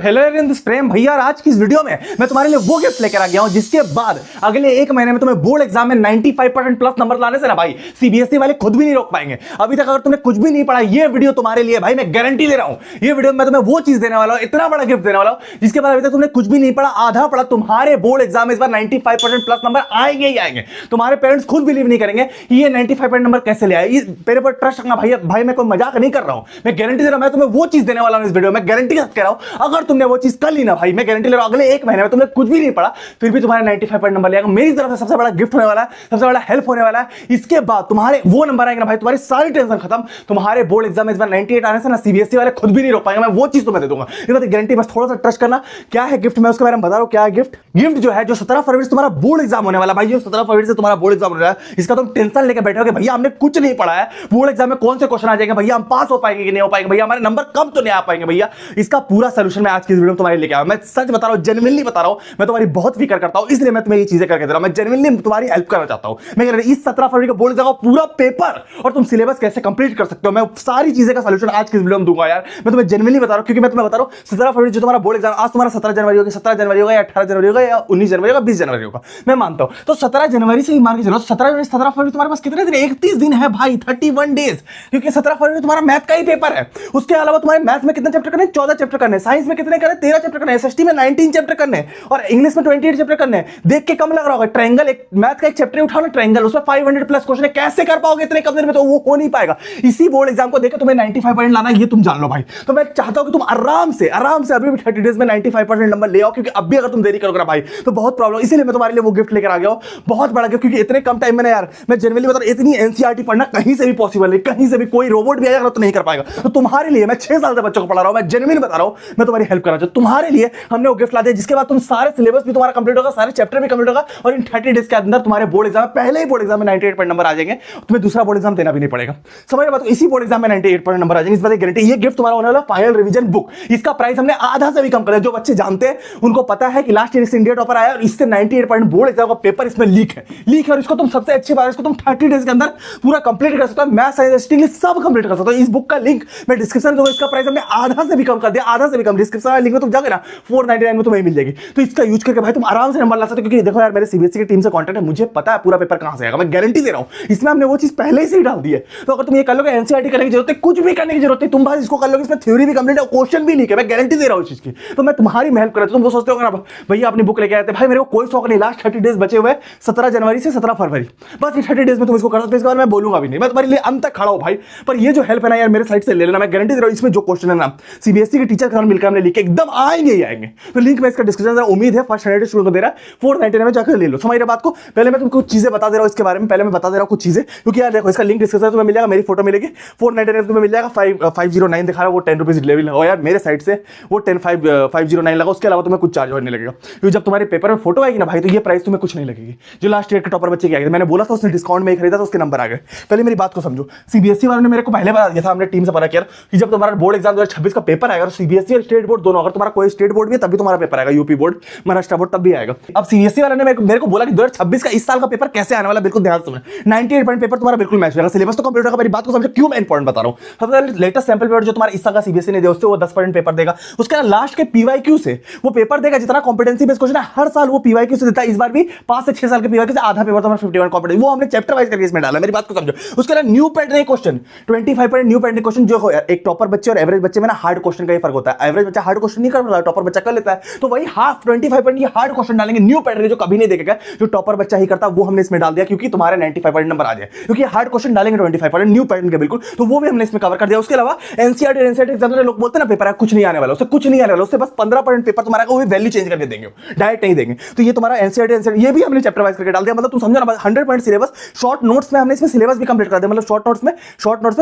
Hello प्रेम भैया, आज की इस वीडियो में मैं तुम्हारे लिए वो गिफ्ट लेकर आ गया हूं जिसके बाद अगले एक महीने में तुम्हें बोर्ड एग्जाम में 95% प्लस नंबर लाने से ना भाई सीबीएसई वाले खुद भी नहीं रोक पाएंगे। अभी तक अगर तुमने कुछ भी नहीं पढ़ा, ये वीडियो तुम्हारे लिए भाई, मैं गारंटी ले रहा हूं। ये वीडियो में मैं तुम्हें वो चीज देने वाला हूं, इतना बड़ा गिफ्ट देने वाला हूं जिसके बाद अभी तक तुमने कुछ भी नहीं पढ़ा, आधा पढ़ा, तुम्हारे बोर्ड एग्जाम में इस बार 95% प्लस नंबर आएंगे ही आएंगे। तुम्हारे पेरेंट्स खुद बिलीव नहीं करेंगे ये 95% नंबर कैसे ले आए। मेरे पर ट्रस्ट रखना भाई, मैं कोई मजाक नहीं कर रहा हूं, मैं गारंटी दे रहा हूं। मैं तुम्हें वो चीज देने वाला हूं इस वीडियो में, गारंटी कह रहा हूं। अगर तुमने वो चीज कर ली ना भाई, मैं गारंटी ले रहा हूं, अगले एक महीने में तुमने कुछ भी नहीं पढ़ा फिर भी तुम्हारे 95% नंबर ले आएगा। मेरी तरफ से सबसे बड़ा गिफ्ट होने वाला है, सबसे बड़ा हेल्प होने वाला है। इसके बाद तुम्हारे वो नंबर आएंगे ना भाई, तुम्हारी सारी टेंशन खत्म। तुम्हारे बोर्ड एग्जाम में इस बार 98 आने से ना सीबीएसई वाले खुद भी नहीं रोक पाएंगे। मैं वो चीज तुम्हें दे दूंगा, ये बात गारंटी। बस थोड़ा सा ट्रस्ट करना। क्या है गिफ्ट, मैं उसके बारे में बता रहा हूं। क्या है गिफ्ट? गिफ्ट जो है, जो 17 फरवरी से तुम्हारा बोर्ड एग्जाम होने वाला भाई, जो 17 फरवरी से तुम्हारा बोर्ड एग्जाम हो रहा है, इसका तुम टेंशन लेकर बैठे हो कि भैया हमने कुछ नहीं पढ़ा है, बोर्ड एग्जाम में कौन से क्वेश्चन आ जाएंगे, भैया हम पास हो पाएंगे कि नहीं हो पाएंगे, भैया हमारे नंबर कम तो नहीं आ पाएंगे। भैया इसका पूरा सोल्यूशन मैं आज की वीडियो में तुम्हारे लेके आया। मैं सच बता रहा हूं, जेन्युइनली बता रहा हूं, मैं तुम्हारी बहुत फिक्र करता हूं, इसलिए मैं तुम्हें ये चीजें करके दे रहा हूं। मैं जेन्युइनली तुम्हारी हेल्प करना चाहता हूं। मैं कह रहा हूं इस 17 फरवरी को बोर्ड एग्जाम का पूरा पेपर और तुम सिलेबस कैसे कंप्लीट कर सकते हो, मैं सारी चीजें का सोल्यूशन आज की वीडियो में दूंगा यार। मैं तुम्हें जेन्युइनली बता रहा हूं, क्योंकि मैं तुम्हें बता रहा हूं 17 फरवरी जो तुम्हारा बोर्ड एग्जाम, आज तुम्हारा 17 जनवरी होगा, 17 जनवरी होगा या 18 जनवरी होगा या 19 जनवरी होगा, 20 जनवरी होगा, मैं मानता हूं। तो 17 जनवरी से ही मान के चलो, 17 फरवरी तुम्हारे पास कितने दिन? 31 दिन है भाई, 31 डेज, क्योंकि 17 फरवरी तुम्हारा मैथ का ही पेपर है। उसके अलावा तुम्हारे मैथ में कितने चैप्टर करने? 14 चैप्टर करने। साइंस में कितने करने? 13 चैप्टर करने। एसएसटी में 19 चैप्टर करने और इंग्लिश में 28 चैप्टर करने। देख के कम लग रहा होगा, ट्रायंगल एक मैथ का एक चैप्टर उठाओ ना, ट्रायंगल, उसमें 500 प्लस क्वेश्चन है, कैसे कर पाओगे इतने कम दिन में? तो वो हो नहीं पाएगा। इसी बोर्ड एग्जाम को देखकर तुम्हें 95% लाना है, ये तुम जान लो भाई। तो मैं चाहता हूं कि तुम आराम से अभी भी 30 डेज में 95% नंबर ले आओ, क्योंकि अभी अगर तुम देरी करोगे ना भाई तो बहुत प्रॉब्लम। इसीलिए मैं तुम्हारे लिए वो गिफ्ट लेकर आ गया हूं, बहुत बड़ा गिफ्ट, क्योंकि इतने कम टाइम में ना यार, मैं जनरली बता रहा हूं, इतनी एनसीईआरटी पढ़ना कहीं से भी पॉसिबल नहीं, कहीं से भी कोई रोबोट भी आएगा तो नहीं कर पाएगा। तो तुम्हारे लिए मैं 6 साल से बच्चों को पढ़ा रहा हूं, मैं जेन्युइनली बता रहा हूं, मैं तुम्हारी हेल्प करना चाहता हूं। तुम्हारे लिए हमने वो गिफ्ट ला दिया जिसके बाद तुम सारे सिलेबस भी तुम्हारा कंप्लीट होगा, सारे चैप्टर भी कंप्लीट होगा और इन 30 डेज के अंदर तुम्हारे बोर्ड एग्जाम में, पहले ही बोर्ड एग्जाम में 98% नंबर आ जाएंगे, तुम्हें दूसरा बोर्ड एग्जाम देना भी नहीं पड़ेगा। समझ रहे बात? इसी बोर्ड एग्जाम में 98% नंबर आ जाएंगे, इस बात की गारंटी। ये गिफ्ट तुम्हारा होने वाला फाइनल रिवीजन बुक, इसका प्राइस हमने आधा से भी कम कर दिया। जो बच्चे जानते हैं उनको पता है कि लास्ट ईयर इससे इंडिया टॉपर आया और इससे 98% बोर्ड एग्जाम का पेपर इसमें लीक है और इसको तुम सबसे अच्छी बात है, इसको तुम 30 डेज के अंदर पूरा कंप्लीट कर सकते हो। मैथ, साइंस, इंग्लिश सब कंप्लीट कर सकते हो। इस बुक का लिंक मैं डिस्क्रिप्शन में दूंगा। इसका प्राइस हमने आधा से भी कम कर दिया, आधा से भी कम। डिस्क्रिप्शन वाले लिंक में तुम जाओगे ना, 499 में तुम्हें मिल जाएगी। तो इसका यूज करके भाई तुम आराम से नंबर ला सकते हो, क्योंकि देखो यार, मेरे सीबीएसई की टीम से कांटेक्ट है, मुझे पता है पूरा पेपर कहां से आएगा, मैं गारंटी दे रहा हूं। इसमें हमने वो चीज पहले से ही डाल दी है। तो अगर तुम ये कर लोगे, एनसीईआरटी करने की जरूरत है, कुछ भी करने की जरूरत है, तुम बस इसको कर लोगे, इसमें थ्योरी भी कंप्लीट है, क्वेश्चन भी लीक है, मैं गारंटी दे रहा हूं इस चीज की। तो मैं तुम्हारी हेल्प कर रहा हूं। तुम वो सोचते हो ना भैया अपनी बुक लेके आए थे, भाई मेरे को कोई शौक नहीं, लास्ट 30 डेज बचे हुए, 17 जनवरी से 17 फरवरी, बस ये 30 डेज में तुम इसको कर सकते हो। इसके बाद मैं बोलूंगा भी नहीं, मैं तुम्हारे लिए अंत तक खड़ा हूं भाई। पर ये जो हेल्प है ना यार, मेरे साइड से ले लेना, मैं गारंटी दे रहा हूं। इसमें जो क्वेश्चन है ना, सीबीएसई के टीचर के साथ मिलकर हमने लिखे, एकदम आएंगे ही आएंगे। तो लिंक में इसका डिस्क्रिप्शन में, उम्मीद है फर्स्ट 100 स्टूडेंट को दे रहा है, 499 में जाकर ले लो। समझ रहे बात को? पहले मैं तुमको कुछ चीजें बता दे रहा हूं इसके बारे में, पहले मैं बता दे रहा हूं कुछ चीजें, क्योंकि यार देखो, इसका लिंक डिस्क्रिप्शन में मिल जाएगा, मेरी फोटो मिलेगी, 499 तुम्हें मिल जाएगा। 509 दिखा रहा है, वो 10 रुपीज डिलीवरी लगाओ यार मेरे साइड से, वो 509 लगा, उसके अलावा तुम्हें कुछ चार्ज और नहीं लगेगा। क्योंकि जब तुम्हारे पेपर में फोटो आएगी ना भाई, तो ये प्राइस तुम्हें कुछ नहीं लगेगी। जो लास्ट ईयर के टॉपर बच्चे की आएगी, मैंने बोला था उसने डिस्काउंट में ही खरीदा था, उसके नंबर आ गए। पहले मेरी बात को समझो, सीबीएसई वालों ने मेरे को पहले बता दिया था, हमने टीम से पता किया कि जब तुम्हारा बोर्ड एग्जाम 2026 का पेपर आएगा, सीबीएसई और स्टेट बोर्ड दोनों, अगर तुम्हारा कोई स्टेट बोर्ड भी है तभी तुम्हारा पेपर आएगा, यूपी बोर्ड, महाराष्ट्र बोर्ड तब भी आएगा। अब सीबीएसई वालों ने मेरे को बोला कि 2026 का इस साल का पेपर कैसे आने वाला, बिल्कुल ध्यान से सुनना। 98% पेपर तुम्हारा बिल्कुल मैच होगा, सिलेबस तो कंप्लीट होगा। मेरी बात को समझो, क्यों मैं इंपॉर्टेंट बता रहा हूं। सबसे पहले लेटेस्ट सैंपल पेपर जो तुम्हारा इस साल का सीबीएसई ने दिया, उससे वो 10% पेपर देगा। उसके लास्ट के पीवाईक्यू से वो पेपर देगा, जितना कॉम्पिटेंसी बेस्ड क्वेश्चन है हर साल वो पीवाईक्यू से देता है। इस बार भी 5 से 6 साल के पीवाईक्यू से आधा पेपर तुम्हारा 51 कॉम्पिटेंसी, वो हमने चैप्टर वाइज करके इसमें डाला। मेरी बात को समझो। उसके अलावा new pattern question, 25% new pattern question, जो एक टॉपर बच्चे और एवरेज बच्चे में ना हार्ड क्वेश्चन का ही फर्क होता है। एवरेज बच्चा हार्ड क्वेश्चन नहीं कर पाता, टॉपर बच्चा कर लेता है। तो वही हाफ 25% ये हार्ड क्वेश्चन डालेंगे न्यू पैटर्न, जो कभी नहीं देखेगा, जो टॉपर बच्चा ही करता, वो हमने इसमें डाल दिया, क्योंकि तुम्हारे 95% नंबर आ जाए। क्योंकि हार्ड क्वेश्चन डालेंगे 25% न्यू पैटर्न के, बिल्कुल, तो वो भी हमने इसमें कवर कर दिया। उसके अलावा एनसीईआरटी एग्जाम में लोग बोलते हैं ना पेपर है कुछ नहीं आने वाला, उससे कुछ नहीं आने वाला, उससे बस 15% पेपर तुम्हारा वो भी वैल्यू चेंज करके देंगे, डायरेक्ट नहीं देंगे। तो ये तुम्हारा एनसीईआरटी ये भी हमने चैप्टर वाइज करके डाल दिया। मतलब तुम समझो ना, 100% सिलेबस, शॉर्ट नोट्स में हमने इसमें सिलेबस भी कंप्लीट कर दिया। मतलब शॉर्ट नोट्स में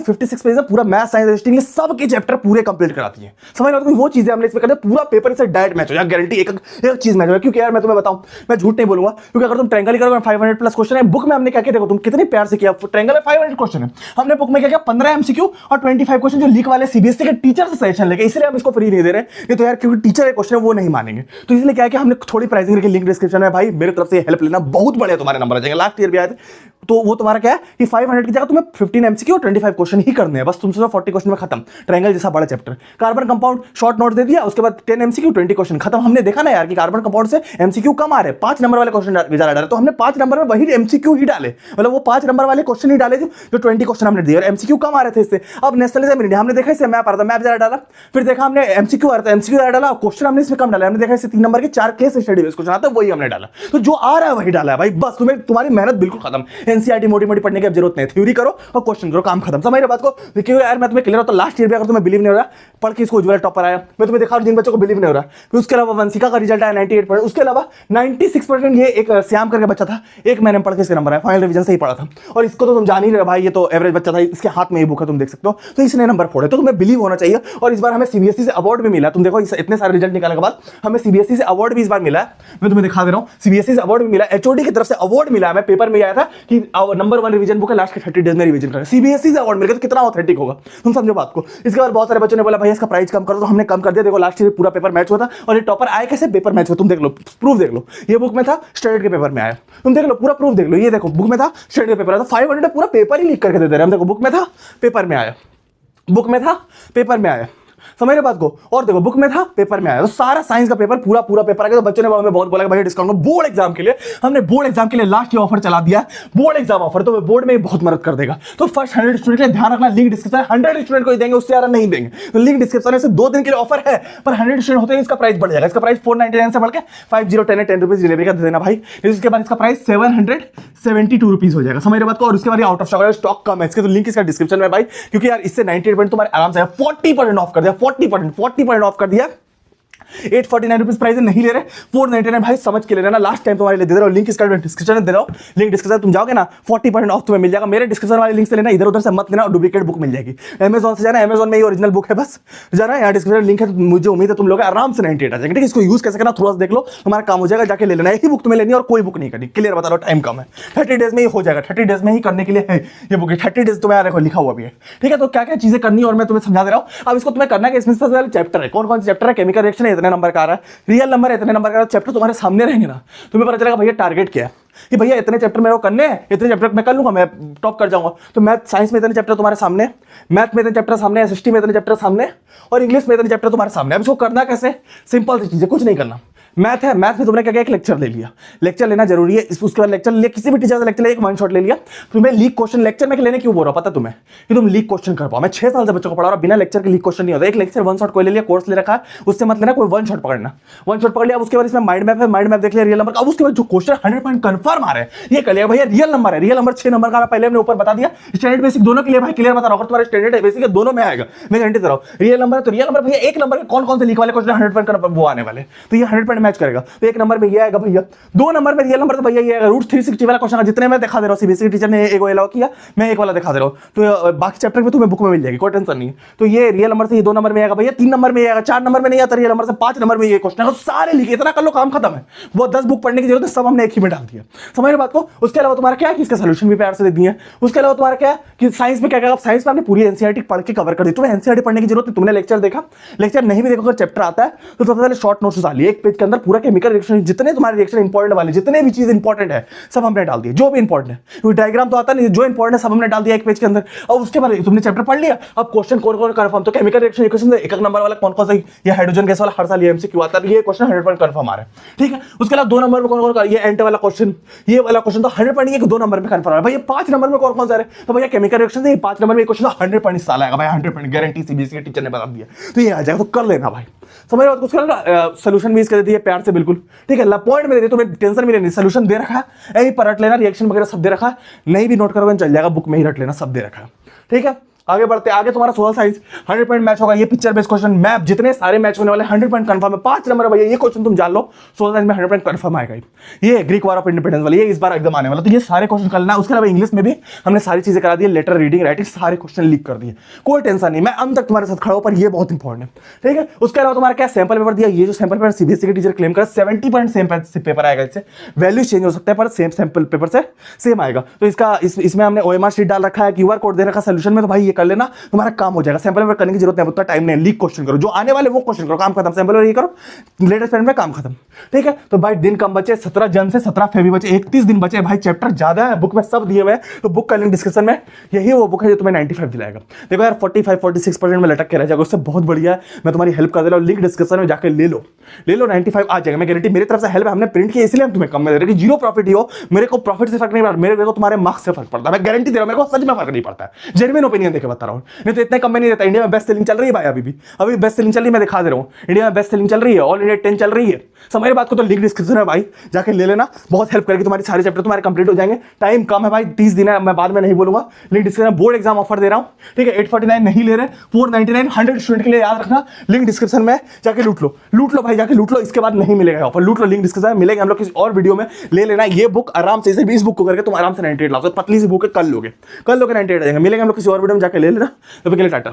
56 पेज में पूरा मैथ, साइंस, इंग्लिश सब के चैप्टर पूरे कंप्लीट कराती है। समझ रहे हो? वो चीजें हमने इसमें कर दिया, पूरा पेपर इससे डायरेक्ट मैच हो जाएगा, गारंटी। एक चीज मैच होगा, क्योंकि यार मैं तुम्हें बताऊं, मैं झूठ नहीं बोलूंगा, क्योंकि अगर तुम ट्रायंगल करोगे 500 प्लस क्वेश्चन है। बुक में हमने क्या किया, देखो तुम कितने प्यार से किया, ट्रायंगल में 500 क्वेश्चन है, हमने बुक में क्या किया, 15 एमसीक्यू और 25 क्वेश्चन जो लीक वाले सीबीएसई के टीचर से सजेशन लेके, इसलिए हम इसको फ्री नहीं दे रहे। ये तो यार क्योंकि टीचर है क्वेश्चन वो नहीं मानेंगे, तो इसलिए क्या है कि हमने थोड़ी प्राइसिंग की लिंक डिस्क्रिप्शन में, भाई मेरी तरफ से हेल्प लेना, बहुत बड़े तुम्हारे नंबर आ जाएंगे। लास्ट ईयर भी आए थे, तो वो तुम्हारा क्या है कि 500 की जगह तुम्हें 15 एमसीक्यू और 25 क्वेश्चन ही करने हैं, बस तुम सोचो 40 क्वेश्चन में खत्म। ट्रायंगल जैसा बड़ा chapter, carbon compound short note दे दिया, उसके बाद 10 एमसीक्यू 20 क्वेश्चन खत्म। हमने देखा ना यार कि कार्बन कंपाउंड से एमसीक्यू कम आ रहे, 5 नंबर वाले क्वेश्चन ज्यादा डाले, तो हमने 5 नंबर में वही एमसीक्यू ही डाले, मतलब वो 5 नंबर वाले क्वेश्चन ही डाले जो 20 क्वेश्चन हमने दिए और एमसीक्यू कम आ रहे थे इससे। अब नेशनल एग्जाम इंडिया हमने देखा इससे मैप आ रहा था, मैप ज्यादा डाला, फिर देखा हमने एमसीक्यू आ रहा था, एमसीक्यू ज्यादा डाला, क्वेश्चन हमने इसमें कम डाला, हमने देखा इससे 3 नंबर के 4 केस स्टडी बेस्ड क्वेश्चन आता है, वही हमने डाला। तो जो आ रहा है वही डाला है भाई, बस तुम्हारी मेहनत बिल्कुल खत्म। एनसीईआरटी मोटी मोटी पढ़ने की जरूरत नहीं, थ्योरी करो और क्वेश्चन करो, काम खत्म। समझ रहे बात को? क्योंकि यार मैं तुम्हें क्लियर होता, लास्ट ईयर भी अगर तुम्हें बिलीव नहीं हो रहा पढ़ के इसको उज्ज्वल टॉपर आया, मैं तुम्हें दिखा जिन बच्चों को बिलीव नहीं हो रहा, फिर उसके अलावा वंशिका का रिजल्ट आया 98%, उसके अलावा 96%, ये एक श्याम करके बच्चा था, एक महीने में पढ़ के इसके नंबर आया, फाइनल रिवीजन से ही पढ़ा था, और इसको तो तुम जान ही रहे भाई, ये तो एवरेज बच्चा था, इसके हाथ में ये बुक है तुम देख सकते हो, तो इसने नंबर फोड़े, तो तुम्हें बिलीव होना चाहिए। और इस बार हमें सीबीएसई से अवार्ड भी मिला, तुम देखो इतने सारे रिजल्ट निकालने के बाद हमें सीबीएसई से अवार्ड भी इस बार मिला है, मैं तुम्हें दिखा दे रहा हूँ, सीबीएसई से अवार्ड भी मिला, एचओडी की तरफ से अवार्ड मिला है, मैं पेपर में आया था कि नंबर 1 रिवीजन बुक है, लास्ट के 30 डेज में रिवीजन करें, सीबीएसई से अवार्ड मिल गया, तो कितना ऑथेंटिक होगा, तुम समझो बात को। इसके बाद बहुत सारे बच्चों ने बोला भाई इसका प्राइस कम करो, तो हमने कम कर दिया। देखो लास्ट ईयर पूरा पेपर मैच हुआ था, और ये टॉपर आए कैसे, पेपर मैच हुआ, तुम देख लो, प्रूफ देख लो, ये बुक में था, स्टैंडर्ड के पेपर में आया, तुम देख लो पूरा प्रूफ देख लो, ये देखो बुक में था, स्टैंडर्ड के पेपर आया, 500 पूरा पेपर ही लीक करके दे दे रहे हैं, देखो बुक में था, पेपर में आया, बुक में था, पेपर में आया, समझ रहे बात को। और देखो बुक में था, पेपर में आया, तो सारा साइंस का पेपर पूरा पेपर आ गया। तो बच्चों ने हमें बहुत बोला कि भाई डिस्काउंट में बोर्ड एग्जाम के लिए, हमने बोर्ड एग्जाम के लिए लास्ट ये ऑफर चला दिया, बोर्ड एग्जाम ऑफर, तो बोर्ड में बहुत मदद कर देगा। तो फर्स्ट 100 स्टूडेंट के लिए ध्यान रखना, लिंक डिस्क्रिप्शन 100 स्टूडेंट को ही देंगे, उससे ज्यादा नहीं देंगे, तो लिंक डिस्क्रिप्शन से 2 दिन के लिए ऑफर है, पर 100 स्टूडेंट होते हैं इसका प्राइस बढ़ जाएगा, इसका प्राइस 499 से बढ़ के 5010 रुपीज डिलीवरी का दे देना भाई। इसके बाद इसका प्राइस 772 रुपीज हो जाएगा, समझ रहे बात को। और उसके बाद आउट ऑफ स्टॉक कम है इसके, तो लिंक इसका डिस्क्रिप्शन में भाई, क्योंकि यार इससे 98% तुम्हारे आराम से 40% ऑफ कर दिया, 40% ऑफ कर दिया, 849 रुपीज प्राइस नहीं ले रहे, 499 भाई समझ के ले रहे ना, लास्ट टाइम तुम्हारे लिए दे रहा हूं, लिंक इसका डिस्क्रिप्शन में दे रहा हूं, लिंक डिस्क्रिप्शन तुम जाओगे ना 40% ऑफ तुम्हें मिल जाएगा, मेरे डिस्क्रिप्शन वाले लिंक से लेना, इधर उधर से मत लेना, और डुप्लीकेट बुक मिल जाएगी। अमेजॉन से जाना, अमेजॉन में ये ओरिजिनल बुक है, बस जाना यहाँ डिस्क्रिप्शन लिंक है, तो मुझे उम्मीद है तुम लोग आराम से 98 आ जाएंगे, ठीक है। इसको यूज कैसे करना थोड़ा सा देख लो, तुम्हारा काम हो जाएगा, जाके ले लेना, यही बुक तुम्हें लेनी और कोई बुक नहीं करनी, क्लियर बता रहा हूं, टाइम कम है, 30 डेज में ही हो जाएगा, 30 डेज में ही करने के लिए है ये बुक, 30 डेज तुम्हें देखो लिखा हुआ भी है, ठीक है। तो क्या क्या चीजें करनी है और मैं तुम्हें समझा दे रहा हूँ। अब इसको तुम्हें करना है, इसमें सबसे पहले चैप्टर है, कौन कौन से चैप्टर है, केमिकल रिएक्शन है, इतने नंबर का आ रहा है, रियल नंबर है इतने नंबर का, चैप्टर तुम्हारे सामने रहेंगे ना, तुम्हें पता चलेगा भैया टारगेट क्या है, कि भैया इतने चैप्टर मेरे को करने हैं, इतने चैप्टर मैं कर लूंगा, मैं टॉप कर जाऊंगा। तो मैथ साइंस में इतने चैप्टर तुम्हारे सामने, मैथ में इतने चैप्टर सामने, एसएसटी में इतने चैप्टर सामने, और इंग्लिश में इतने चैप्टर तुम्हारे सामने। अब इसको करना कैसे, सिंपल सी चीजें, कुछ नहीं करना। मैथ है, मैथ में तुमने क्या किया, एक लेक्चर ले लिया, लेक्चर लेना जरूरी है, उसके बाद लेक्चर ले, किसी भी टीचर से लेक्चर ले, एक वन शॉट ले लिया। तुम्हें लीक क्वेश्चन लेक्चर में लेने क्यों बोल रहा हूं पता तुम्हें, कि तुम लीक क्वेश्चन कर पाओ। मैं 6 साल से बच्चों को पढ़ा रहा हूं, बिना लेक्चर के लीक क्वेश्चन नहीं होता। एक लेक्चर वन शॉट कोई ले लिया, कोर्स ले रखा है, उससे मत लेना, कोई वन शॉट पकड़ना, वन शॉट पकड़ लिया। उसके बाद इसमें माइंड मैप है, माइंड मैप देख लिया, रियल नंबर। अब उसके बाद जो क्वेश्चन 100% कंफर्म आ रहे हैं, ये कर लिया भैया, रियल नंबर है, रियल नंबर 6 नंबर का पहले हमने ऊपर बता दिया, स्टैंडर्ड बेसिक दोनों के लिए भाई क्लियर बता रहा हूं, तुम्हारे स्टैंडर्ड है बेसिक दोनों में आएगा, मैं गारंटी दे रहा हूं। रियल नंबर है तो रियल नंबर भैया, एक नंबर के कौन कौन से लीक वाले क्वेश्चन 100% वो आने वाले, तो ये 100% मैच करेगा। तो एक नंबर में ये आएगा भैया, 2 नंबर में रियल नंबर तो भैया ये आएगा, रूट 360 वाला क्वेश्चन जितने मैं दिखा दे रहा हूं, सीबीएसई टीचर ने एक अलाउ किया, मैं एक वाला दिखा दे रहा हूं, तो बाकी चैप्टर में तुम्हें बुक में मिल जाएगी, कोई टेंशन नहीं है। तो ये रियल नंबर से ये 2 नंबर में आएगा भैया, 3 नंबर में आएगा, 4 नंबर में नहीं आता रियल नंबर से, 5 नंबर में ये क्वेश्चन है, सारे लिखे, इतना कर लो काम खत्म है। वो 10 बुक पढ़ने की जरूरत है, सब हमने एक ही में डाल दिया, समझ रहे बात को। उसके अलावा तुम्हारा क्या है कि इसका सोल्यूशन भी प्यार से दे दिए। उसके अलावा तुम्हारा क्या है कि साइंस में क्या क्या, साइंस में आपने पूरी एनसीईआरटी पढ़ के कवर कर दी, तुम्हें एनसीईआरटी पढ़ने की जरूरत नहीं, तुमने लेक्चर देखा, लेक्चर नहीं भी देखो, अगर चैप्टर आता है तो सबसे पहले शॉर्ट नोट्स डाल लिए, एक पेज के अंदर पूरा केमिकल रिएक्शन, जितने तुम्हारे रिएक्शन इंपॉर्टेंट वाले, जितने भी चीज इंपॉर्टेंट है सब हमने डाल दिए, जो भी इंपॉर्टेंट है, क्योंकि डायग्राम तो आता नहीं, जो इंपॉर्टेंट है सब हमने डाल दिया एक पेज के अंदर। और उसके बाद तुमने चैप्टर पढ़ लिया, अब क्वेश्चन कौन कौन कंफर्म, तो केमिकल रिएक्शन इक्वेशन एक नंबर वाला कौन कौन सा, ये हाइड्रोजन गैस वाला हर साल ये एमसीक्यू आता है, ये क्वेश्चन 100% कंफर्म आ रहा है, ठीक है। उसके अलावा 2 नंबर में कौन कौन, ये एंट वाला क्वेश्चन, ये वाला क्वेश्चन तो 100% ये 2 नंबर में कंफर्म है भैया। 5 नंबर में कौन कौन सा है, तो भैया केमिकल रिएक्शन से 5 नंबर में क्वेश्चन 100% साल आएगा भाई, 100% गारंटी, सीबीएसई के टीचर ने बता दिया, तो ये आ जाएगा, तो कर लेना भाई, समझ रहे हो। उसके अलावा सोल्यूशन भी इसके दे दिए प्यार से बिल्कुल, ठीक है, पॉइंट में दे दिए, तुम्हें टेंशन भी नहीं, सोल्यूशन दे रखा है, यही पर रट लेना, रिएक्शन वगैरह सब दे रखा है, नहीं भी नोट करोगे चल जाएगा, बुक में ही रट लेना, सब दे रखा है, ठीक है। आगे बढ़ते आगे, तुम्हारा सोशल साइंस 100% मैच होगा, ये पिक्चर बेस्ड क्वेश्चन, मैप जितने सारे मैच होने वाले 100% कंफर्म है। 5 नंबर भैया, ये क्वेश्चन तुम जान लो, सोशल साइंस में 100% कंफर्म आएगा। ये ग्रीक वॉर ऑफ इंडिपेंडेंस वाली, ये इस बार एकदम आने वाला, तो ये सारे क्वेश्चन करना है। उसके अलावा इंग्लिश में भी हमने सारी चीजें करा दी, लेटर रीडिंग राइटिंग सारे क्वेश्चन लीक कर दिए, कोई टेंशन नहीं, मैं अंत तक तुम्हारे साथ खड़ा हूं, पर ये बहुत इंपॉर्टेंट है, ठीक है। उसके अलावा तुम्हारा क्या सैंपल पेपर दिया, ये जो सैंपल पेपर सीबीएसई के टीचर क्लेम कर 70% सेम पेपर आएगा, इससे वैल्यू चेंज हो सकता है पर सेम सैंपल पेपर से सेम आएगा। तो इसका इसमें हमने ओएमआर शीट डाल रखा है, क्यूआर कोड दे रखा सोल्यूशन में, तो भाई ये कर लेना, तुम्हारा काम हो जाएगा। सैंपल पेपर करने की जरूरत नहीं, उतना टाइम नहीं, लीक क्वेश्चन करो, जो आने वाले वो क्वेश्चन करो, काम खत्म। सैंपल पेपर ये करो, लेटेस्ट पेपर में काम खत्म, ठीक है। तो भाई दिन कम बचे, 17 जन से 17 फेब्रुअरी बचे, 31 दिन बचे भाई, चैप्टर ज्यादा है, बुक में सब दिए हुए हैं। तो बुक का लिंक डिस्क्रिप्शन में, यही वो बुक है जो तुम्हें 95 दिलाएगा। देखो यार 45-46% में लटक के रह जाएगा, उससे बहुत बढ़िया है, मैं तुम्हारी हेल्प कर दे रहा हूँ। लिंक डिस्क्रिप्शन में जाकर ले लो 95 आ जाएगा, मैं गारंटी, मेरी तरफ से हेल्प है। हमने प्रिंट किया इसलिए हम तुम्हें कम में दे रहे हैं कि जीरो प्रॉफिट ही हो, मेरे को प्रॉफिट से फर्क नहीं पड़ता, मेरे को तुम्हारे मार्क्स से फर्क पड़ता है, मैं गारंटी दे रहा हूं, मेरे को सच में फर्क नहीं पड़ता है, जेन्युइन ओपिनियन देके बता रहा हूं। नहीं तो इतने कम में नहीं देता। इंडिया में बेस्ट सेलिंग चल रही है भाई, अभी बेस्ट सेलिंग चल रही है, मैं दिखा दे रहा हूं, इंडिया में बेस्ट सेलिंग चल रही है, ऑल इंडिया 10 चल रही है। समझ बात को, तो लिंक डिस्क्रिप्शन है भाई, जाके ले लेना, बहुत हेल्प करेगी, तुम्हारी सारे चैप्टर तुम्हारे कंप्लीट हो जाएंगे। टाइम कम है भाई, 30 दिन है, मैं बाद में नहीं बोलूंगा। Link description, board exam offer दे रहा हूं, ठीक है, 849 नहीं ले रहे, 499, 100 स्टूडेंट के लिए, याद रखना। लिंक डिस्क्रिप्शन में जाके लूट लो भाई, जाके लूट लो, इसके बाद नहीं मिलेगा ऑफर, लूट लो, लिंक डिस्क्रिप्शन में मिलेगा। हम लोग किसी और वीडियो में ले लेना ये बुक आराम से, इस बुक को करके तुम आराम से 98 लाओ, पतली सी बुक है, कल लोगे 98 आ जाएंगे। मिलेंगे हम लोग किसी और वीडियो में, जाके ले लेना। तो टाटा।